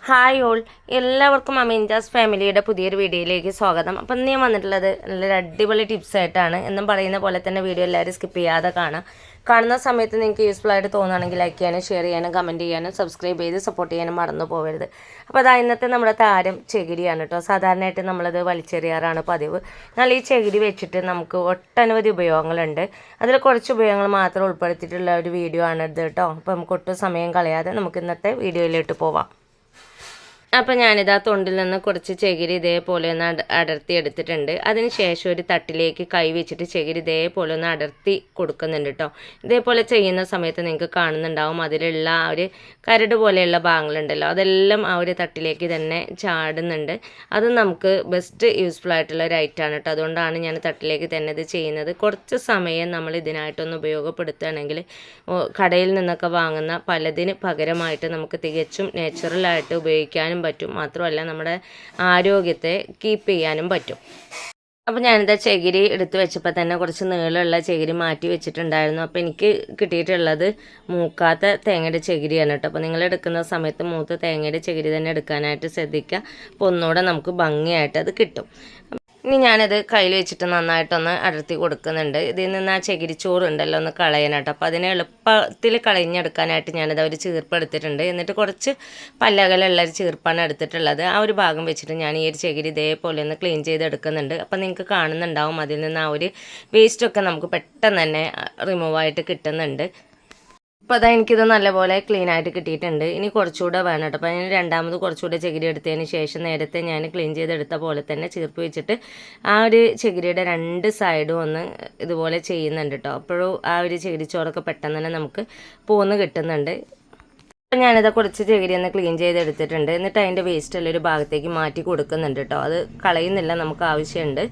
Hi all, എല്ലാവർക്കും അമീൻജാസ് ഫാമിലിയുടെ പുതിയൊരു വീഡിയോയിലേക്ക് സ്വാഗതം. അപ്പം ഇന്ന് ഞാൻ വന്നിട്ടുള്ളത് നല്ലൊരു അടിപൊളി ടിപ്സ് ആയിട്ടാണ്. എന്നും പറയുന്ന പോലെ തന്നെ വീഡിയോ എല്ലാവരും സ്കിപ്പ് ചെയ്യാതെ കാണുന്ന സമയത്ത് നിങ്ങൾക്ക് യൂസ്ഫുൾ ആയിട്ട് തോന്നുകയാണെങ്കിൽ ലൈക്ക് ചെയ്യാനും ഷെയർ ചെയ്യാനും കമൻറ്റ് ചെയ്യാനും സബ്സ്ക്രൈബ് ചെയ്ത് സപ്പോർട്ട് ചെയ്യാനും മറന്നു പോകരുത്. അപ്പോൾ അതാ ഇന്നത്തെ നമ്മുടെ താരം ചകിരിയാണ് കേട്ടോ. സാധാരണയായിട്ട് നമ്മളത് വലിച്ചെറിയാറാണ് പതിവ്. എന്നാൽ ഈ ചകിരി വെച്ചിട്ട് നമുക്ക് ഒട്ടനവധി ഉപയോഗങ്ങളുണ്ട്. അതിൽ കുറച്ച് ഉപയോഗങ്ങൾ മാത്രം ഉൾപ്പെടുത്തിയിട്ടുള്ള ഒരു വീഡിയോ ആണ് ഇത് കേട്ടോ. അപ്പോൾ നമുക്ക് ഒട്ടും സമയം കളയാതെ നമുക്ക് ഇന്നത്തെ വീഡിയോയിലോട്ട് പോവാം. അപ്പോൾ ഞാനിതാ തൊണ്ടിൽ നിന്ന് കുറച്ച് ചകിരി ഇതേപോലെ ഒന്ന് അടർത്തി എടുത്തിട്ടുണ്ട്. അതിന് ശേഷം ഒരു തട്ടിലേക്ക് കൈ വെച്ചിട്ട് ചകിരി ഇതേപോലെ ഒന്ന് അടർത്തി കൊടുക്കുന്നുണ്ട് കേട്ടോ. ഇതേപോലെ ചെയ്യുന്ന സമയത്ത് നിങ്ങൾക്ക് കാണുന്നുണ്ടാവും അതിലുള്ള ആ ഒരു കരട് പോലെയുള്ള ഭാഗങ്ങളുണ്ടല്ലോ, അതെല്ലാം ആ ഒരു തട്ടിലേക്ക് തന്നെ ചാടുന്നുണ്ട്. അത് നമുക്ക് ബെസ്റ്റ് യൂസ്ഫുൾ ആയിട്ടുള്ള ഒരു ഐറ്റമാണ് കേട്ടോ. അതുകൊണ്ടാണ് ഞാൻ തട്ടിലേക്ക് തന്നെ ഇത് ചെയ്യുന്നത്. കുറച്ച് സമയം നമ്മൾ ഇതിനായിട്ടൊന്ന് ഉപയോഗപ്പെടുത്തുകയാണെങ്കിൽ കടയിൽ നിന്നൊക്കെ വാങ്ങുന്ന പലതിന് പകരമായിട്ട് നമുക്ക് തികച്ചും നാച്ചുറലായിട്ട് ഉപയോഗിക്കാനും പറ്റും. മാത്രമല്ല നമ്മുടെ ആരോഗ്യത്തെ കീപ്പ് ചെയ്യാനും പറ്റും. അപ്പോൾ ഞാനിതാ ചകിരി എടുത്ത് വെച്ചപ്പോൾ തന്നെ കുറച്ച് നീളമുള്ള ചകിരി മാറ്റി വെച്ചിട്ടുണ്ടായിരുന്നു. അപ്പോൾ എനിക്ക് കിട്ടിയിട്ടുള്ളത് മൂക്കാത്ത തേങ്ങയുടെ ചകിരിയാണ് കേട്ടോ. അപ്പോൾ നിങ്ങൾ എടുക്കുന്ന സമയത്ത് മൂത്ത തേങ്ങയുടെ ചകിരി തന്നെ എടുക്കാനായിട്ട് ശ്രദ്ധിക്കുക. അപ്പോൾ ഒന്നുകൂടെ നമുക്ക് ഭംഗിയായിട്ട് അത് കിട്ടും. ഇനി ഞാനത് കയ്യിൽ വെച്ചിട്ട് നന്നായിട്ടൊന്ന് അടർത്തി കൊടുക്കുന്നുണ്ട്. ഇതിൽ നിന്ന് ആ ചകിരിച്ചോറ് ഉണ്ടല്ലോ ഒന്ന് കളയാനായിട്ട്. അപ്പോൾ അതിനെ എളുപ്പത്തിൽ കളഞ്ഞെടുക്കാനായിട്ട് ഞാനത് ഒരു ചീർപ്പ് എടുത്തിട്ടുണ്ട്. എന്നിട്ട് കുറച്ച് പല്ലകലുള്ള ഒരു ചീർപ്പാണ് എടുത്തിട്ടുള്ളത്. ആ ഒരു ഭാഗം വെച്ചിട്ട് ഞാൻ ഈ ഒരു ചകിരി ഇതേപോലെ ഒന്ന് ക്ലീൻ ചെയ്തെടുക്കുന്നുണ്ട്. അപ്പോൾ നിങ്ങൾക്ക് കാണുന്നുണ്ടാവും അതിൽ നിന്ന് ആ ഒരു വേസ്റ്റൊക്കെ നമുക്ക് പെട്ടെന്ന് തന്നെ റിമൂവായിട്ട് കിട്ടുന്നുണ്ട്. അപ്പോൾ അതാ എനിക്കിത് നല്ലപോലെ ക്ലീൻ ആയിട്ട് കിട്ടിയിട്ടുണ്ട്. ഇനി കുറച്ചുകൂടെ വേണം കേട്ടോ. അപ്പോൾ ഞാൻ രണ്ടാമത് കുറച്ചുകൂടെ ചകിരി എടുത്തതിന് ശേഷം നേരത്തെ ഞാൻ ക്ലീൻ ചെയ്തെടുത്ത പോലെ തന്നെ ചീർപ്പ് വെച്ചിട്ട് ആ ഒരു ചകിരിയുടെ രണ്ട് സൈഡും ഒന്ന് ഇതുപോലെ ചെയ്യുന്നുണ്ട് കേട്ടോ. അപ്പോഴും ആ ഒരു ചകിരിച്ചോറൊക്കെ പെട്ടെന്ന് തന്നെ നമുക്ക് പോന്ന് കിട്ടുന്നുണ്ട്. അപ്പോൾ ഞാനിത് കുറച്ച് ചകിരി ഒന്ന് ക്ലീൻ ചെയ്തെടുത്തിട്ടുണ്ട്. എന്നിട്ട് അതിൻ്റെ വേസ്റ്റ് എല്ലാം ഒരു ഭാഗത്തേക്ക് മാറ്റി കൊടുക്കുന്നുണ്ട് കേട്ടോ. അത് കളയുന്നില്ല, നമുക്ക് ആവശ്യമുണ്ട്.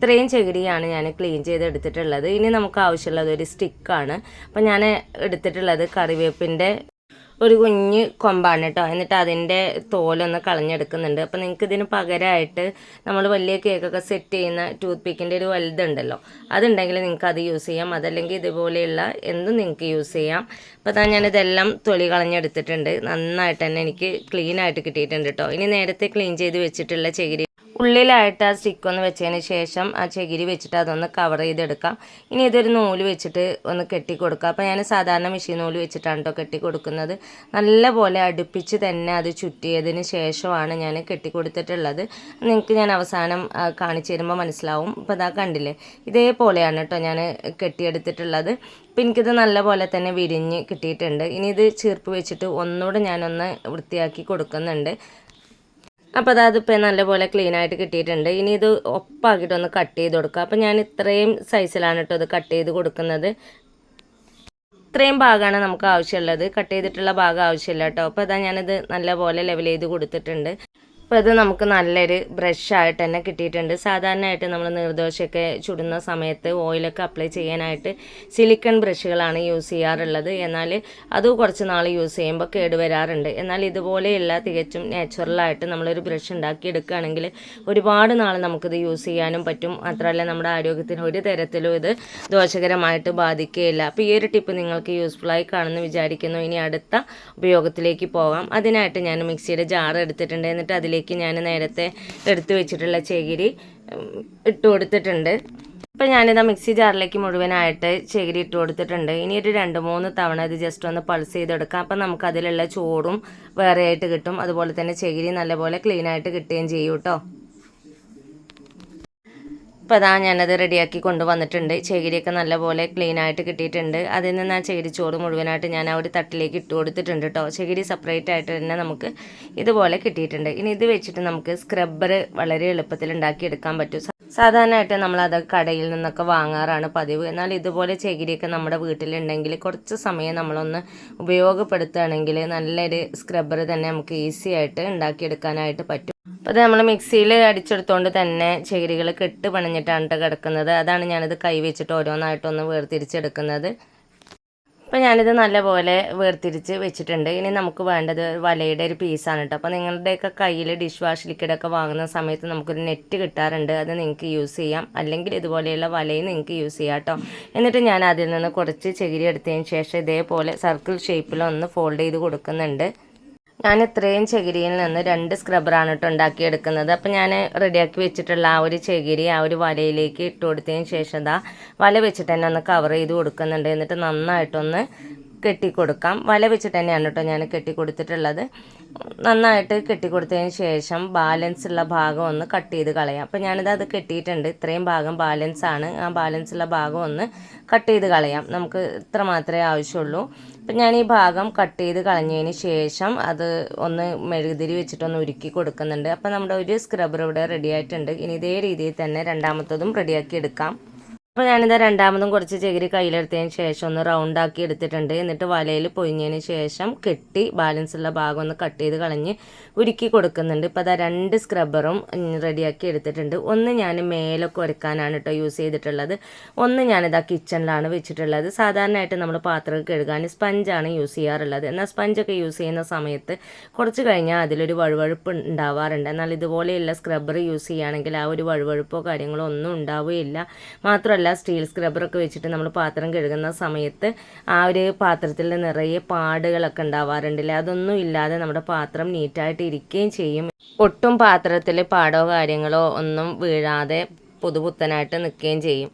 ഇത്രയും ചകിരിയാണ് ഞാൻ ക്ലീൻ ചെയ്തെടുത്തിട്ടുള്ളത്. ഇനി നമുക്ക് ആവശ്യമുള്ളത് ഒരു സ്റ്റിക്കാണ്. അപ്പോൾ ഞാൻ എടുത്തിട്ടുള്ളത് കറിവേപ്പിൻ്റെ ഒരു കുഞ്ഞ് കൊമ്പാണ് കേട്ടോ. എന്നിട്ട് അതിൻ്റെ തോലൊന്ന് കളഞ്ഞെടുക്കുന്നുണ്ട്. അപ്പോൾ നിങ്ങൾക്ക് ഇതിന് പകരമായിട്ട് നമ്മൾ വലിയ കേക്കൊക്കെ സെറ്റ് ചെയ്യുന്ന ടൂത്ത് പിക്കിൻ്റെ ഒരു വലുതുണ്ടല്ലോ, അതുണ്ടെങ്കിൽ നിങ്ങൾക്ക് അത് യൂസ് ചെയ്യാം. അതല്ലെങ്കിൽ ഇതുപോലെയുള്ള എന്തും നിങ്ങൾക്ക് യൂസ് ചെയ്യാം. അപ്പോൾ അതാ ഞാനിതെല്ലാം തൊലി കളഞ്ഞെടുത്തിട്ടുണ്ട്. നന്നായിട്ട് തന്നെ എനിക്ക് ക്ലീൻ ആയിട്ട് കിട്ടിയിട്ടുണ്ട് കേട്ടോ. ഇനി നേരത്തെ ക്ലീൻ ചെയ്ത് വെച്ചിട്ടുള്ള ചകിരി ഉള്ളിലായിട്ട് ആ സ്റ്റിക്ക് ഒന്ന് വെച്ചതിന് ശേഷം ആ ചകിരി വെച്ചിട്ട് അതൊന്ന് കവർ ചെയ്തെടുക്കാം. ഇനി ഇതൊരു നൂല് വെച്ചിട്ട് ഒന്ന് കെട്ടിക്കൊടുക്കുക. അപ്പോൾ ഞാൻ സാധാരണ മെഷീൻ നൂല് വെച്ചിട്ടാണ് കേട്ടോ കെട്ടിക്കൊടുക്കുന്നത്. നല്ലപോലെ അടുപ്പിച്ച് തന്നെ അത് ചുറ്റിയതിന് ശേഷമാണ് ഞാൻ കെട്ടിക്കൊടുത്തിട്ടുള്ളത്. നിങ്ങൾക്ക് ഞാൻ അവസാനം കാണിച്ചു തരുമ്പോൾ മനസ്സിലാവും. അപ്പോൾ അതാ കണ്ടില്ലേ, ഇതേപോലെയാണ് കേട്ടോ ഞാൻ കെട്ടിയെടുത്തിട്ടുള്ളത്. അപ്പോൾ എനിക്കിത് നല്ലപോലെ തന്നെ വിരിഞ്ഞ് കിട്ടിയിട്ടുണ്ട്. ഇനി ഇത് ചീർപ്പ് വെച്ചിട്ട് ഒന്നുകൂടെ ഞാനൊന്ന് വൃത്തിയാക്കി കൊടുക്കുന്നുണ്ട്. അപ്പോൾ അതിപ്പോൾ നല്ലപോലെ ക്ലീൻ ആയിട്ട് കിട്ടിയിട്ടുണ്ട്. ഇനി ഇത് ഒപ്പാക്കിയിട്ടൊന്ന് കട്ട് ചെയ്ത് കൊടുക്കുക. അപ്പോൾ ഞാൻ ഇത്രയും സൈസിലാണ് കേട്ടോ ഇത് കട്ട് ചെയ്ത് കൊടുക്കുന്നത്. ഇത്രയും ഭാഗമാണ് നമുക്ക് ആവശ്യമുള്ളത്, കട്ട് ചെയ്തിട്ടുള്ള ഭാഗം ആവശ്യമില്ല കേട്ടോ. അപ്പോൾ അതാ ഞാനിത് നല്ലപോലെ ലെവൽ ചെയ്ത് കൊടുത്തിട്ടുണ്ട്. അപ്പോൾ ഇത് നമുക്ക് നല്ലൊരു ബ്രഷായിട്ട് തന്നെ കിട്ടിയിട്ടുണ്ട്. സാധാരണയായിട്ട് നമ്മൾ നീർദോശയൊക്കെ ചുടുന്ന സമയത്ത് ഓയിലൊക്കെ അപ്ലൈ ചെയ്യാനായിട്ട് സിലിക്കൺ ബ്രഷുകളാണ് യൂസ് ചെയ്യാറുള്ളത്. എന്നാൽ അത് കുറച്ച് നാൾ യൂസ് ചെയ്യുമ്പോൾ കേടുവരാറുണ്ട്. എന്നാൽ ഇതുപോലെയുള്ള തികച്ചും നാച്ചുറലായിട്ട് നമ്മളൊരു ബ്രഷ് ഉണ്ടാക്കി എടുക്കുകയാണെങ്കിൽ ഒരുപാട് നാൾ നമുക്കിത് യൂസ് ചെയ്യാനും പറ്റും. മാത്രമല്ല നമ്മുടെ ആരോഗ്യത്തിന് ഒരു തരത്തിലും ഇത് ദോഷകരമായിട്ട് ബാധിക്കുകയില്ല. അപ്പോൾ ഈ ഒരു ടിപ്പ് നിങ്ങൾക്ക് യൂസ്ഫുള്ളായി കാണുമെന്ന് വിചാരിക്കുന്നു. ഇനി അടുത്ത ഉപയോഗത്തിലേക്ക് പോകാം. അതിനായിട്ട് ഞാൻ മിക്സിയുടെ ജാർ എടുത്തിട്ടുണ്ട്. എന്നിട്ട് അതിലേക്ക് ഞാൻ നേരത്തെ എടുത്തു വെച്ചിട്ടുള്ള ചകിരി ഇട്ട് കൊടുത്തിട്ടുണ്ട്. അപ്പോൾ ഞാനിതാ മിക്സി ജാറിലേക്ക് മുഴുവനായിട്ട് ചകിരി ഇട്ട് കൊടുത്തിട്ടുണ്ട്. ഇനി ഒരു 2-3 തവണ ഇത് ജസ്റ്റ് ഒന്ന് പൾസ് ചെയ്തെടുക്കാം. അപ്പം നമുക്ക് അതിലുള്ള ചോറും വേറെ ആയിട്ട് കിട്ടും. അതുപോലെ തന്നെ ചകിരി നല്ലപോലെ ക്ലീൻ ആയിട്ട് കിട്ടുകയും ചെയ്യും കേട്ടോ. അപ്പോൾ അതാ ഞാനത് റെഡിയാക്കി കൊണ്ടുവന്നിട്ടുണ്ട്. ചകിരിയൊക്കെ നല്ലപോലെ ക്ലീൻ ആയിട്ട് കിട്ടിയിട്ടുണ്ട്. അതിൽ നിന്ന് ആ ചകിരി ചോറ് മുഴുവനായിട്ട് ഞാൻ ആ ഒരു തട്ടിലേക്ക് ഇട്ട് കൊടുത്തിട്ടുണ്ട് കേട്ടോ. ചകിരി സെപ്പറേറ്റ് ആയിട്ട് തന്നെ നമുക്ക് ഇതുപോലെ കിട്ടിയിട്ടുണ്ട്. ഇനി ഇത് വെച്ചിട്ട് നമുക്ക് സ്ക്രബ്ബർ വളരെ എളുപ്പത്തിൽ ഉണ്ടാക്കിയെടുക്കാൻ പറ്റും. സാധാരണയായിട്ട് നമ്മളത് കടയിൽ നിന്നൊക്കെ വാങ്ങാറാണ് പതിവ്. എന്നാൽ ഇതുപോലെ ചകിരിയൊക്കെ നമ്മുടെ വീട്ടിലുണ്ടെങ്കിൽ കുറച്ച് സമയം നമ്മളൊന്ന് ഉപയോഗപ്പെടുത്തുകയാണെങ്കിൽ നല്ലൊരു സ്ക്രബ്ബർ തന്നെ നമുക്ക് ഈസി ആയിട്ട് ഉണ്ടാക്കിയെടുക്കാനായിട്ട് പറ്റും. അപ്പോൾ അത് നമ്മൾ മിക്സിയിൽ അടിച്ചെടുത്തുകൊണ്ട് തന്നെ ചകിരികൾ കെട്ട് പണിഞ്ഞിട്ടാണ് കിടക്കുന്നത്. അതാണ് ഞാനത് കൈ വെച്ചിട്ട് ഓരോന്നായിട്ടൊന്ന് വേർതിരിച്ചെടുക്കുന്നത്. അപ്പോൾ ഞാനിത് നല്ലപോലെ വേർതിരിച്ച് വെച്ചിട്ടുണ്ട്. ഇനി നമുക്ക് വേണ്ടത് വലയുടെ ഒരു പീസാണ് കേട്ടോ. അപ്പോൾ നിങ്ങളുടെയൊക്കെ കയ്യിൽ ഡിഷ് വാഷ് ലിക്വിഡൊക്കെ വാങ്ങുന്ന സമയത്ത് നമുക്കൊരു നെറ്റ് കിട്ടാറുണ്ട്. അത് നിങ്ങൾക്ക് യൂസ് ചെയ്യാം, അല്ലെങ്കിൽ ഇതുപോലെയുള്ള വലയും നിങ്ങൾക്ക് യൂസ് ചെയ്യാം കേട്ടോ. എന്നിട്ട് ഞാൻ അതിൽ നിന്ന് കുറച്ച് ചകിരി എടുത്തതിന് ശേഷം ഇതേപോലെ സർക്കിൾ ഷേപ്പിലൊന്ന് ഫോൾഡ് ചെയ്ത് കൊടുക്കുന്നുണ്ട്. ഞാൻ ഇത്രയും ചകിരിയിൽ നിന്ന് 2 സ്ക്രബ്ബറാണ് കേട്ടോ ഉണ്ടാക്കിയെടുക്കുന്നത്. അപ്പോൾ ഞാൻ റെഡിയാക്കി വെച്ചിട്ടുള്ള ആ ഒരു ചകിരി ആ ഒരു വലയിലേക്ക് ഇട്ട് കൊടുത്തതിന് ശേഷം വല വെച്ചിട്ട് തന്നെ ഒന്ന് കവർ ചെയ്ത് കൊടുക്കുന്നുണ്ട്. എന്നിട്ട് നന്നായിട്ടൊന്ന് കെട്ടിക്കൊടുക്കാം. വല വെച്ചിട്ട് തന്നെയാണ് കേട്ടോ ഞാൻ കെട്ടിക്കൊടുത്തിട്ടുള്ളത്. നന്നായിട്ട് കെട്ടിക്കൊടുത്തതിന് ശേഷം ബാലൻസ് ഉള്ള ഭാഗം ഒന്ന് കട്ട് ചെയ്ത് കളയാം. അപ്പോൾ ഞാനിത് കെട്ടിയിട്ടുണ്ട്. ഇത്രയും ഭാഗം ബാലൻസ് ആണ്. ആ ബാലൻസ് ഉള്ള ഭാഗം ഒന്ന് കട്ട് ചെയ്ത് കളയാം. നമുക്ക് ഇത്ര മാത്രമേ ആവശ്യമുള്ളൂ. അപ്പം ഞാൻ ഈ ഭാഗം കട്ട് ചെയ്ത് കളഞ്ഞതിന് ശേഷം അത് ഒന്ന് മെഴുകുതിരി വെച്ചിട്ടൊന്ന് ഉരുക്കി കൊടുക്കുന്നുണ്ട്. അപ്പോൾ നമ്മുടെ ഒരു സ്ക്രബ്ബർ ഇവിടെ റെഡി ആയിട്ടുണ്ട്. ഇനി ഇതേ രീതിയിൽ തന്നെ രണ്ടാമത്തതും റെഡിയാക്കി എടുക്കാം. അപ്പോൾ ഞാനിത് രണ്ടാമതും കുറച്ച് ചകിരി കയ്യിലെടുത്തതിന് ശേഷം ഒന്ന് റൗണ്ടാക്കി എടുത്തിട്ടുണ്ട്. എന്നിട്ട് വലയിൽ പൊതിഞ്ഞതിന് ശേഷം കെട്ടി ബാലൻസ് ഉള്ള ഭാഗം ഒന്ന് കട്ട് ചെയ്ത് കളഞ്ഞ് ഉരുക്കി കൊടുക്കുന്നുണ്ട്. ഇപ്പോൾ അതാ 2 സ്ക്രബ്ബറും റെഡിയാക്കി എടുത്തിട്ടുണ്ട്. ഒന്ന് ഞാൻ മേലൊക്കെ ഒരുക്കാനാണ് കേട്ടോ യൂസ് ചെയ്തിട്ടുള്ളത്. ഒന്ന് ഞാനിതാ കിച്ചണിലാണ് വെച്ചിട്ടുള്ളത്. സാധാരണയായിട്ട് നമ്മൾ പാത്രം കഴുകാൻ സ്പഞ്ചാണ് യൂസ് ചെയ്യാറുള്ളത്. എന്നാൽ സ്പഞ്ചൊക്കെ യൂസ് ചെയ്യുന്ന സമയത്ത് കുറച്ച് കഴിഞ്ഞാൽ അതിലൊരു വഴുവഴുപ്പ് ഉണ്ടാവാറുണ്ട്. എന്നാൽ ഇതുപോലെയുള്ള സ്ക്രബ്ബർ യൂസ് ചെയ്യുകയാണെങ്കിൽ ആ ഒരു വഴുവഴുപ്പോ കാര്യങ്ങളോ ഒന്നും ഉണ്ടാവുകയില്ല. മാത്രമല്ല സ്റ്റീൽ സ്ക്രബ്ബറൊക്കെ വെച്ചിട്ട് നമ്മൾ പാത്രം കഴുകുന്ന സമയത്ത് ആ ഒരു പാത്രത്തിൽ നിറയെ പാടുകളൊക്കെ ഉണ്ടാവാറുണ്ടല്ലേ, അതൊന്നും ഇല്ലാതെ നമ്മുടെ പാത്രം നീറ്റായിട്ട് ഇരിക്കുകയും ചെയ്യും. ഒട്ടും പാത്രത്തിൽ പാടോ കാര്യങ്ങളോ ഒന്നും വീഴാതെ പുതുപുത്തനായിട്ട് നിൽക്കുകയും ചെയ്യും.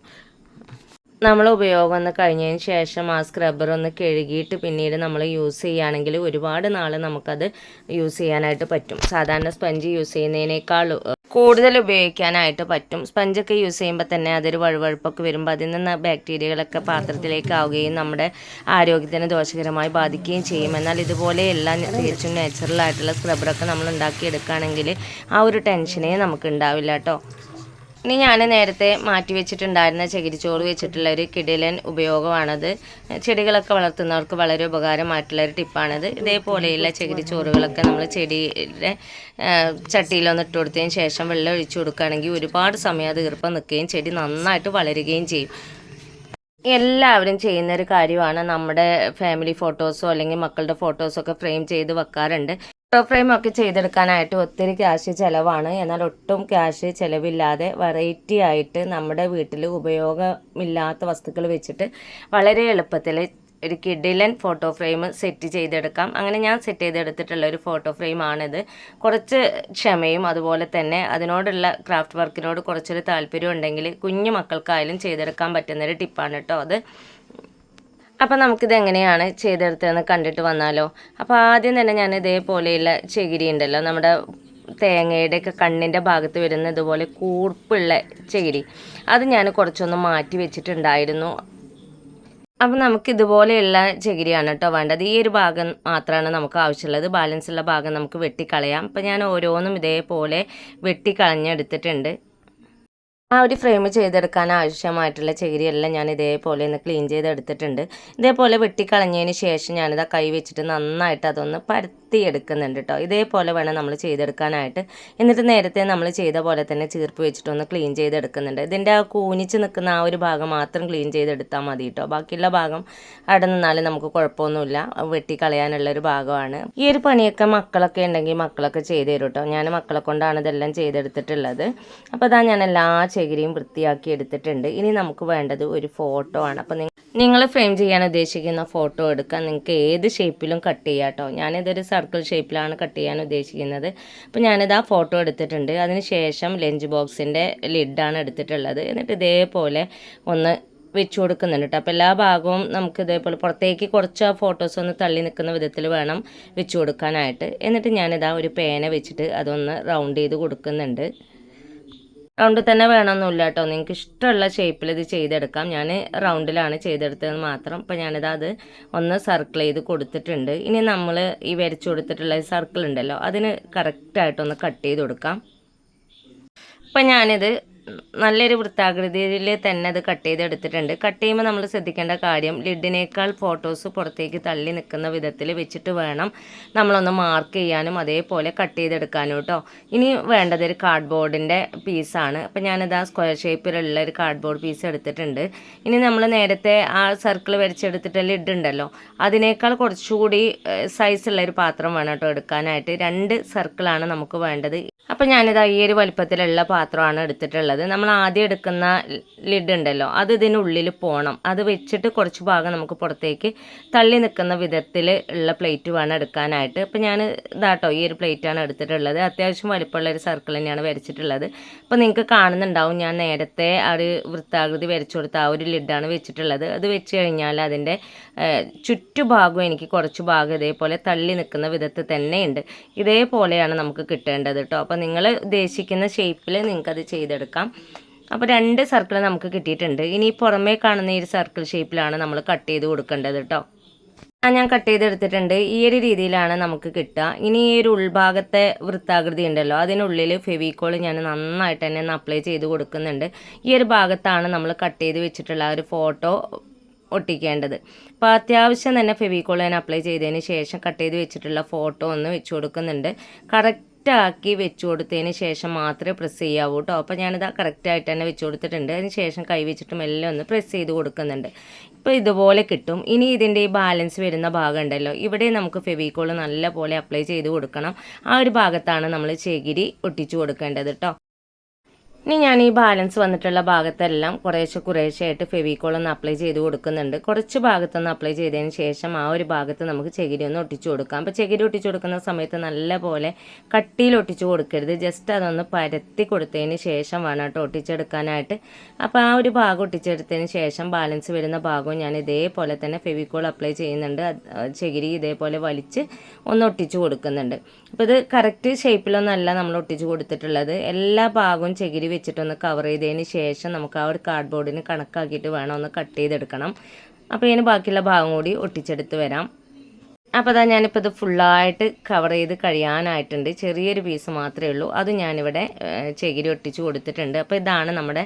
നമ്മൾ ഉപയോഗം ഒന്ന് കഴിഞ്ഞതിന് ശേഷം ആ സ്ക്രബ്ബർ ഒന്ന് കഴുകിയിട്ട് പിന്നീട് നമ്മൾ യൂസ് ചെയ്യുകയാണെങ്കിൽ ഒരുപാട് നാൾ നമുക്കത് യൂസ് ചെയ്യാനായിട്ട് പറ്റും. സാധാരണ സ്പഞ്ച് യൂസ് ചെയ്യുന്നതിനേക്കാൾ കൂടുതൽ ഉപയോഗിക്കാനായിട്ട് പറ്റും. സ്പഞ്ചൊക്കെ യൂസ് ചെയ്യുമ്പോൾ തന്നെ അതൊരു വഴുവഴുപ്പൊക്കെ വരുമ്പോൾ അതിൽ നിന്ന് ബാക്ടീരിയകളൊക്കെ പാത്രത്തിലേക്ക് ആവുകയും നമ്മുടെ ആരോഗ്യത്തിന് ദോഷകരമായി ബാധിക്കുകയും ചെയ്യും. എന്നാൽ ഇതുപോലെയുള്ള തികച്ചും നാച്ചുറലായിട്ടുള്ള സ്ക്രബ്ബറൊക്കെ നമ്മൾ ഉണ്ടാക്കിയെടുക്കുകയാണെങ്കിൽ ആ ഒരു ടെൻഷനേ നമുക്ക് ഉണ്ടാവില്ല കേട്ടോ. ഇനി ഞാൻ നേരത്തെ മാറ്റി വെച്ചിട്ടുണ്ടായിരുന്ന ചകിരിച്ചോറ് വെച്ചിട്ടുള്ള ഒരു കിടിലൻ ഉപയോഗമാണത്. ചെടികളൊക്കെ വളർത്തുന്നവർക്ക് വളരെ ഉപകാരമായിട്ടുള്ളൊരു ടിപ്പാണിത്. ഇതേപോലെയുള്ള ചകിരിച്ചോറുകളൊക്കെ നമ്മൾ ചെടിയുടെ ചട്ടിയിലൊന്ന് ഇട്ട് കൊടുത്തതിന് ശേഷം വെള്ളം ഒഴിച്ചു കൊടുക്കുകയാണെങ്കിൽ ഒരുപാട് സമയം അത് ഈർപ്പം നിൽക്കുകയും ചെടി നന്നായിട്ട് വളരുകയും ചെയ്യും. എല്ലാവരും ചെയ്യുന്നൊരു കാര്യമാണ്. നമ്മുടെ ഫാമിലി ഫോട്ടോസോ അല്ലെങ്കിൽ മക്കളുടെ ഫോട്ടോസോ ഒക്കെ ഫ്രെയിം ചെയ്ത് വെക്കാറുണ്ട്. ഫോട്ടോ ഫ്രെയിം ഒക്കെ ചെയ്തെടുക്കാനായിട്ട് ഒത്തിരി ക്യാഷ് ചിലവാണ്. എന്നാൽ ഒട്ടും ക്യാഷ് ചിലവില്ലാതെ വെറൈറ്റി ആയിട്ട് നമ്മുടെ വീട്ടിൽ ഉപയോഗമില്ലാത്ത വസ്തുക്കൾ വെച്ചിട്ട് വളരെ എളുപ്പത്തിൽ ഒരു കിഡിലൻ ഫോട്ടോ ഫ്രെയിം സെറ്റ് ചെയ്തെടുക്കാം. അങ്ങനെ ഞാൻ സെറ്റ് ചെയ്തെടുത്തിട്ടുള്ള ഒരു ഫോട്ടോ ഫ്രെയിമാണിത്. കുറച്ച് ക്ഷമയും അതുപോലെ തന്നെ അതിനോടുള്ള ക്രാഫ്റ്റ് വർക്കിനോട് കുറച്ചൊരു താല്പര്യം ഉണ്ടെങ്കിൽ കുഞ്ഞു മക്കൾക്കായാലും ചെയ്തെടുക്കാൻ പറ്റുന്നൊരു ടിപ്പാണ് കേട്ടോ അത്. അപ്പോൾ നമുക്കിത് എങ്ങനെയാണ് ചെയ്തെടുത്തതെന്ന് കണ്ടിട്ട് വന്നാലോ. അപ്പോൾ ആദ്യം തന്നെ ഞാൻ ഇതേപോലെയുള്ള ചകിരി ഉണ്ടല്ലോ, നമ്മുടെ തേങ്ങയുടെയൊക്കെ കണ്ണിൻ്റെ ഭാഗത്ത് വരുന്ന ഇതുപോലെ കൂർപ്പുള്ള ചകിരി, അത് ഞാൻ കുറച്ചൊന്ന് മാറ്റി വെച്ചിട്ടുണ്ടായിരുന്നു. അപ്പോൾ നമുക്ക് ഇതുപോലെയുള്ള ചകിരിയാണ് കേട്ടോ വേണ്ടത്. ഈ ഒരു ഭാഗം മാത്രമാണ് നമുക്ക് ആവശ്യമുള്ളത്. ബാലൻസ് ഉള്ള ഭാഗം നമുക്ക് വെട്ടിക്കളയാം. അപ്പോൾ ഞാൻ ഓരോന്നും ഇതേപോലെ വെട്ടിക്കളഞ്ഞെടുത്തിട്ടുണ്ട്. ആ ഒരു ഫ്രെയിം ചെയ്തെടുക്കാൻ ആവശ്യമായിട്ടുള്ള ചകിരിയെല്ലാം ഞാൻ ഇതേപോലെ ഒന്ന് ക്ലീൻ ചെയ്തെടുത്തിട്ടുണ്ട്. ഇതേപോലെ വെട്ടിക്കളഞ്ഞതിന് ശേഷം ഞാനിത് കൈ വെച്ചിട്ട് നന്നായിട്ട് അതൊന്ന് പരത്തിയെടുക്കുന്നുണ്ട് കേട്ടോ. ഇതേപോലെ വേണം നമ്മൾ ചെയ്തെടുക്കാനായിട്ട്. എന്നിട്ട് നേരത്തെ നമ്മൾ ചെയ്ത പോലെ തന്നെ ചീർപ്പ് വെച്ചിട്ടൊന്ന് ക്ലീൻ ചെയ്തെടുക്കുന്നുണ്ട്. ഇതിൻ്റെ ആ കൂനിച്ച് നിൽക്കുന്ന ആ ഒരു ഭാഗം മാത്രം ക്ലീൻ ചെയ്തെടുത്താൽ മതി കേട്ടോ. ബാക്കിയുള്ള ഭാഗം അവിടെ നിന്നാലും നമുക്ക് കുഴപ്പമൊന്നുമില്ല. വെട്ടിക്കളയാനുള്ളൊരു ഭാഗമാണ്. ഈ ഒരു പണിയൊക്കെ മക്കളൊക്കെ ഉണ്ടെങ്കിൽ മക്കളൊക്കെ ചെയ്ത് തരും കേട്ടോ. ഞാൻ മക്കളെ കൊണ്ടാണ് ഇതെല്ലാം ചെയ്തെടുത്തിട്ടുള്ളത്. അപ്പോൾ അതാ ഞാൻ എല്ലാ ചകിരിയും വൃത്തിയാക്കി എടുത്തിട്ടുണ്ട്. ഇനി നമുക്ക് വേണ്ടത് ഒരു ഫോട്ടോ ആണ്. അപ്പോൾ നിങ്ങൾ ഫ്രെയിം ചെയ്യാൻ ഉദ്ദേശിക്കുന്ന ഫോട്ടോ എടുക്കാൻ നിങ്ങൾക്ക് ഏത് ഷേപ്പിലും കട്ട് ചെയ്യാം കേട്ടോ. ഞാനിതൊരു സർക്കിൾ ഷേപ്പിലാണ് കട്ട് ചെയ്യാൻ ഉദ്ദേശിക്കുന്നത്. അപ്പോൾ ഞാനിത് ആ ഫോട്ടോ എടുത്തിട്ടുണ്ട്. അതിന് ശേഷം ലഞ്ച് ബോക്സിൻ്റെ ലിഡാണ് എടുത്തിട്ടുള്ളത്. എന്നിട്ട് ഇതേപോലെ ഒന്ന് വെച്ച് കൊടുക്കുന്നുണ്ട് കേട്ടോ. അപ്പോൾ എല്ലാ ഭാഗവും നമുക്ക് ഇതേപോലെ പുറത്തേക്ക് കുറച്ച് ആ ഫോട്ടോസ് ഒന്ന് തള്ളി നിൽക്കുന്ന വിധത്തിൽ വേണം വെച്ച് കൊടുക്കാനായിട്ട്. എന്നിട്ട് ഞാനിതാ ഒരു പേന വെച്ചിട്ട് അതൊന്ന് റൗണ്ട് ചെയ്ത് കൊടുക്കുന്നുണ്ട്. റൗണ്ട് തന്നെ വേണമെന്നില്ല കേട്ടോ, നിങ്ങൾക്ക് ഇഷ്ടമുള്ള ഷേപ്പിൽ ഇത് ചെയ്തെടുക്കാം. ഞാൻ റൗണ്ടിലാണ് ചെയ്തെടുത്തത് മാത്രം. അപ്പോൾ ഞാനിത് ഒന്ന് സർക്കിൾ ചെയ്ത് കൊടുത്തിട്ടുണ്ട്. ഇനി നമ്മൾ ഈ വരച്ചു കൊടുത്തിട്ടുള്ള സർക്കിൾ ഉണ്ടല്ലോ, അതിന് കറക്റ്റായിട്ടൊന്ന് കട്ട് ചെയ്ത് കൊടുക്കാം. അപ്പം ഞാനിത് നല്ലൊരു വൃത്താകൃതിയിൽ തന്നെ അത് കട്ട് ചെയ്തെടുത്തിട്ടുണ്ട്. കട്ട് ചെയ്യുമ്പോൾ നമ്മൾ ശ്രദ്ധിക്കേണ്ട കാര്യം ലിഡിനേക്കാൾ ഫോട്ടോസ് പുറത്തേക്ക് തള്ളി നിൽക്കുന്ന വിധത്തിൽ വെച്ചിട്ട് വേണം നമ്മളൊന്ന് മാർക്ക് ചെയ്യാനും അതേപോലെ കട്ട് ചെയ്തെടുക്കാനും കേട്ടോ. ഇനി വേണ്ടത് ഒരു കാർഡ്ബോർഡിൻ്റെ പീസാണ്. അപ്പോൾ ഞാനിത് ആ സ്ക്വയർ ഷേപ്പിലുള്ള ഒരു കാർഡ്ബോർഡ് പീസ് എടുത്തിട്ടുണ്ട്. ഇനി നമ്മൾ നേരത്തെ ആ സർക്കിൾ വരച്ചെടുത്തിട്ട് ലിഡ് ഉണ്ടല്ലോ, അതിനേക്കാൾ കുറച്ചുകൂടി സൈസുള്ളൊരു പാത്രം വേണം കേട്ടോ എടുക്കാനായിട്ട്. 2 സർക്കിളാണ് നമുക്ക് വേണ്ടത്. അപ്പോൾ ഞാനിത് ഈ ഒരു വലിപ്പത്തിലുള്ള പാത്രമാണ് എടുത്തിട്ടുള്ളത്. നമ്മൾ ആദ്യം എടുക്കുന്ന ലിഡ് ഉണ്ടല്ലോ, അത് ഇതിനുള്ളിൽ പോകണം. അത് വെച്ചിട്ട് കുറച്ച് ഭാഗം നമുക്ക് പുറത്തേക്ക് തള്ളി നിൽക്കുന്ന വിധത്തിൽ ഉള്ള പ്ലേറ്റ് വേണം എടുക്കാനായിട്ട്. അപ്പോൾ ഞാൻ ഇതാട്ടോ ഈ ഒരു പ്ലേറ്റാണ് എടുത്തിട്ടുള്ളത്. അത്യാവശ്യം വലിപ്പമുള്ള ഒരു സർക്കിൾ തന്നെയാണ് വരച്ചിട്ടുള്ളത്. അപ്പോൾ നിങ്ങൾക്ക് കാണുന്നുണ്ടാവും ഞാൻ നേരത്തെ ആ ഒരു വൃത്താകൃതി വരച്ചു കൊടുത്ത ആ ഒരു ലിഡാണ് വെച്ചിട്ടുള്ളത്. അത് വെച്ച് കഴിഞ്ഞാൽ അതിൻ്റെ ചുറ്റുഭാഗവും എനിക്ക് കുറച്ച് ഭാഗം ഇതേപോലെ തള്ളി നിൽക്കുന്ന വിധത്തിൽ തന്നെയുണ്ട്. ഇതേപോലെയാണ് നമുക്ക് കിട്ടേണ്ടത് കേട്ടോ. അപ്പോൾ നിങ്ങൾ ഉദ്ദേശിക്കുന്ന ഷേപ്പിൽ നിങ്ങൾക്കത് ചെയ്തെടുക്കാം. അപ്പോൾ 2 സർക്കിൾ നമുക്ക് കിട്ടിയിട്ടുണ്ട്. ഇനി പുറമേ കാണുന്ന ഈ ഒരു സർക്കിൾ ഷേപ്പിലാണ് നമ്മൾ കട്ട് ചെയ്ത് കൊടുക്കേണ്ടത് കേട്ടോ. ഞാൻ കട്ട് ചെയ്തെടുത്തിട്ടുണ്ട്. ഈ ഒരു രീതിയിലാണ് നമുക്ക് കിട്ടുക. ഇനി ഈ ഒരു ഉൾഭാഗത്തെ വൃത്താകൃതി ഉണ്ടല്ലോ, അതിനുള്ളിൽ ഫെവിക്കോൾ ഞാൻ നന്നായിട്ട് തന്നെ ഒന്ന് അപ്ലൈ ചെയ്ത് കൊടുക്കുന്നുണ്ട്. ഈ ഒരു ഭാഗത്താണ് നമ്മൾ കട്ട് ചെയ്ത് വെച്ചിട്ടുള്ള ആ ഒരു ഫോട്ടോ ഒട്ടിക്കേണ്ടത്. അപ്പോൾ അത്യാവശ്യം തന്നെ ഫെവിക്കോൾ ഞാൻ അപ്ലൈ ചെയ്തതിന് ശേഷം കട്ട് ചെയ്ത് വെച്ചിട്ടുള്ള ഫോട്ടോ ഒന്ന് വെച്ച് കൊടുക്കുന്നുണ്ട്. കറക്റ്റാക്കി വെച്ച് കൊടുത്തതിന് ശേഷം മാത്രമേ പ്രസ് ചെയ്യാവൂ കേട്ടോ. അപ്പോൾ ഞാനിത് കറക്റ്റായിട്ട് തന്നെ വെച്ച് കൊടുത്തിട്ടുണ്ട്. അതിന് ശേഷം കൈ വെച്ചിട്ടും എല്ലാം ഒന്ന് പ്രസ് ചെയ്ത് കൊടുക്കുന്നുണ്ട്. ഇപ്പോൾ ഇതുപോലെ കിട്ടും. ഇനി ഇതിൻ്റെ ഈ ബാലൻസ് വരുന്ന ഭാഗം ഉണ്ടല്ലോ, ഇവിടെ നമുക്ക് ഫെവിക്കോൾ നല്ല പോലെ അപ്ലൈ ചെയ്ത് കൊടുക്കണം. ആ ഒരു ഭാഗത്താണ് നമ്മൾ ചകിരി ഒട്ടിച്ചു കൊടുക്കേണ്ടത് കേട്ടോ. ഇനി ഞാൻ ഈ ബാലൻസ് വന്നിട്ടുള്ള ഭാഗത്തെല്ലാം കുറേശ്ശെയായിട്ട് ഫെവിക്കോൾ ഒന്ന് അപ്ലൈ ചെയ്ത് കൊടുക്കുന്നുണ്ട്. കുറച്ച് ഭാഗത്തൊന്ന് അപ്ലൈ ചെയ്തതിന് ശേഷം ആ ഒരു ഭാഗത്ത് നമുക്ക് ചകിരി ഒന്ന് ഒട്ടിച്ചു കൊടുക്കാം. അപ്പോൾ ചകിരി ഒട്ടിച്ചു കൊടുക്കുന്ന സമയത്ത് നല്ല പോലെ കട്ടിയിൽ ഒട്ടിച്ചു കൊടുക്കരുത്. ജസ്റ്റ് അതൊന്ന് പരത്തി കൊടുത്തതിന് ശേഷം വേണം കേട്ടോ ഒട്ടിച്ചെടുക്കാനായിട്ട്. അപ്പോൾ ആ ഒരു ഭാഗം ഒട്ടിച്ചെടുത്തതിന് ശേഷം ബാലൻസ് വരുന്ന ഭാഗവും ഞാൻ ഇതേപോലെ തന്നെ ഫെവിക്കോൾ അപ്ലൈ ചെയ്യുന്നുണ്ട്. ചകിരി ഇതേപോലെ വലിച്ച് ഒന്ന് ഒട്ടിച്ചു കൊടുക്കുന്നുണ്ട്. അപ്പോൾ ഇത് കറക്റ്റ് ഷേപ്പിലൊന്നല്ല നമ്മൾ ഒട്ടിച്ചു കൊടുത്തിട്ടുള്ളത്. എല്ലാ ഭാഗവും ചകിരി വെച്ചിട്ടൊന്ന് കവർ ചെയ്തതിന് ശേഷം നമുക്ക് ആ ഒരു കാർഡ്ബോർഡിന് കണക്കാക്കിയിട്ട് വേണം ഒന്ന് കട്ട് ചെയ്തെടുക്കണം. അപ്പോൾ ഇതിന് ബാക്കിയുള്ള ഭാഗം കൂടി ഒട്ടിച്ചെടുത്ത് വരാം. അപ്പോൾ അതാ ഞാനിപ്പോൾ ഇത് ഫുള്ളായിട്ട് കവർ ചെയ്ത് കഴിയാനായിട്ടുണ്ട്. ചെറിയൊരു പീസ് മാത്രമേ ഉള്ളൂ. അത് ഞാനിവിടെ ചകിരി ഒട്ടിച്ച് കൊടുത്തിട്ടുണ്ട്. അപ്പോൾ ഇതാണ് നമ്മുടെ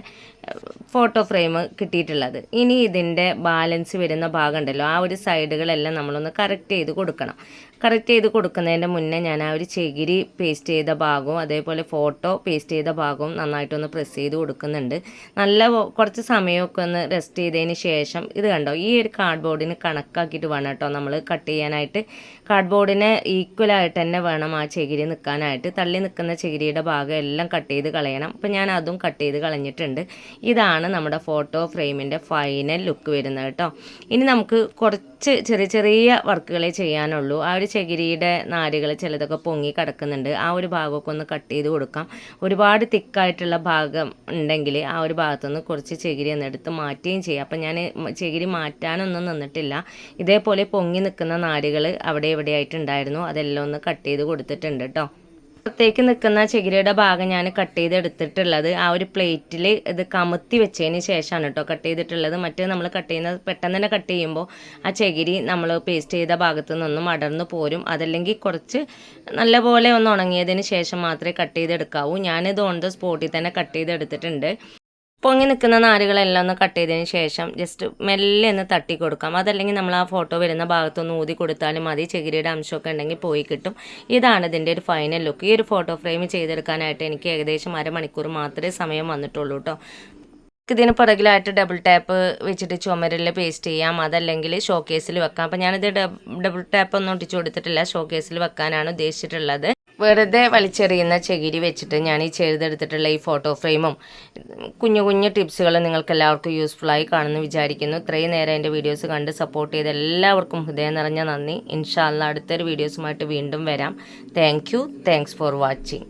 ഫോട്ടോ ഫ്രെയിം കിട്ടിയിട്ടുള്ളത്. ഇനി ഇതിൻ്റെ ബാലൻസ് വരുന്ന ഭാഗം ഉണ്ടല്ലോ, ആ ഒരു സൈഡുകളെല്ലാം നമ്മളൊന്ന് കറക്റ്റ് ചെയ്ത് കൊടുക്കണം. കറക്റ്റ് ചെയ്ത് കൊടുക്കുന്നതിൻ്റെ മുന്നേ ഞാൻ ആ ഒരു ചകിരി പേസ്റ്റ് ചെയ്ത ഭാഗവും അതേപോലെ ഫോട്ടോ പേസ്റ്റ് ചെയ്ത ഭാഗവും നന്നായിട്ടൊന്ന് പ്രസ് ചെയ്ത് കൊടുക്കുന്നുണ്ട്. കുറച്ച് സമയമൊക്കെ ഒന്ന് റെസ്റ്റ് ചെയ്തതിന് ശേഷം ഇത് കണ്ടോ, ഈ ഒരു കാർഡ്ബോർഡിന് കണക്കാക്കിയിട്ട് വേണം കേട്ടോ നമ്മൾ കട്ട് ചെയ്യാനായിട്ട്. കാർഡ്ബോർഡിന് ഈക്വലായിട്ട് തന്നെ വേണം ആ ചകിരി നിൽക്കാനായിട്ട്. തള്ളി നിൽക്കുന്ന ചകിരിയുടെ ഭാഗം എല്ലാം കട്ട് ചെയ്ത് കളയണം. അപ്പോൾ ഞാൻ അതും കട്ട് ചെയ്ത് കളഞ്ഞിട്ടുണ്ട്. ഇതാണ് നമ്മുടെ ഫോട്ടോ ഫ്രെയിമിൻ്റെ ഫൈനൽ ലുക്ക് വരുന്നത് കേട്ടോ. ഇനി നമുക്ക് കുറച്ച് ചെറിയ വർക്കുകളെ ചെയ്യാനുള്ളൂ. ആ ഒരു ചകിരിയുടെ നാരുകൾ ചിലതൊക്കെ പൊങ്ങി കിടക്കുന്നുണ്ട്. ആ ഒരു ഭാഗമൊക്കെ ഒന്ന് കട്ട് ചെയ്ത് കൊടുക്കാം. ഒരുപാട് തിക്കായിട്ടുള്ള ഭാഗം ഉണ്ടെങ്കിൽ ആ ഒരു ഭാഗത്തുനിന്ന് കുറച്ച് ചകിരി ഒന്ന് എടുത്ത് മാറ്റുകയും ചെയ്യാം. അപ്പം ഞാൻ ചകിരി മാറ്റാനൊന്നും നിന്നിട്ടില്ല. ഇതേപോലെ പൊങ്ങി നിൽക്കുന്ന നാരുകൾ അവിടെ ഇവിടെ ആയിട്ടുണ്ടായിരുന്നു. അതെല്ലാം ഒന്ന് കട്ട് ചെയ്ത് കൊടുത്തിട്ടുണ്ട് കേട്ടോ. പുറത്തേക്ക് നിൽക്കുന്ന ചകിരിയുടെ ഭാഗം ഞാൻ കട്ട് ചെയ്തെടുത്തിട്ടുള്ളത് ആ ഒരു പ്ലേറ്റിൽ ഇത് കമത്തി വെച്ചതിന് ശേഷമാണ് കേട്ടോ കട്ട് ചെയ്തിട്ടുള്ളത്. മറ്റേ നമ്മൾ കട്ട് ചെയ്യുന്നത് പെട്ടെന്ന് തന്നെ കട്ട് ചെയ്യുമ്പോൾ ആ ചകിരി നമ്മൾ പേസ്റ്റ് ചെയ്ത ഭാഗത്തു നിന്നൊന്നും അടർന്നു പോരും. അതല്ലെങ്കിൽ കുറച്ച് നല്ലപോലെ ഒന്ന് ഉണങ്ങിയതിന് ശേഷം മാത്രമേ കട്ട് ചെയ്തെടുക്കാവൂ. ഞാനിത് ഓൺ ദ സ്പോട്ടിൽ തന്നെ കട്ട് ചെയ്തെടുത്തിട്ടുണ്ട്. പൊങ്ങി നിൽക്കുന്ന നാരുകളെല്ലാം ഒന്ന് കട്ട് ചെയ്തതിന് ശേഷം ജസ്റ്റ് മെല്ലെ ഒന്ന് തട്ടി കൊടുക്കാം. അതല്ലെങ്കിൽ നമ്മൾ ആ ഫോട്ടോ വരുന്ന ഭാഗത്തൊന്ന് ഊതി കൊടുത്താലും മതി. ചകിരിയുടെ അംശമൊക്കെ ഉണ്ടെങ്കിൽ പോയി കിട്ടും. ഇതാണ് ഇതിൻ്റെ ഒരു ഫൈനൽ ലുക്ക്. ഈ ഒരു ഫോട്ടോ ഫ്രെയിം ചെയ്തെടുക്കാനായിട്ട് എനിക്ക് ഏകദേശം അരമണിക്കൂർ മാത്രമേ സമയം വന്നിട്ടുള്ളൂ കേട്ടോ. ഇതിന് പുറകിലായിട്ട് ഡബിൾ ടാപ്പ് വെച്ചിട്ട് ചുമരിൽ പേസ്റ്റ് ചെയ്യാം. അതല്ലെങ്കിൽ ഷോക്കേസിൽ വെക്കാം. അപ്പോൾ ഞാനിത് ഡബിൾ ടാപ്പ് ഒന്നും ഒട്ടിച്ചു കൊടുത്തിട്ടില്ല. ഷോക്കേസിൽ വെക്കാനാണ് ഉദ്ദേശിച്ചിട്ടുള്ളത്. വെറുതെ വലിച്ചെറിയുന്ന ചകിരി വെച്ചിട്ട് ഞാൻ ഈ ചെയ്തെടുത്തിട്ടുള്ള ഈ ഫോട്ടോ ഫ്രെയിമും കുഞ്ഞു ടിപ്സുകൾ നിങ്ങൾക്ക് എല്ലാവർക്കും യൂസ്ഫുള്ളായി കാണുമെന്ന് വിചാരിക്കുന്നു. ഇത്രയും നേരം എൻ്റെ വീഡിയോസ് കണ്ട് സപ്പോർട്ട് ചെയ്ത എല്ലാവർക്കും ഹൃദയം നിറഞ്ഞ നന്ദി. ഇൻഷാ അല്ലാഹ് അടുത്തൊരു വീഡിയോസുമായിട്ട് വീണ്ടും വരാം. Thanks for watching.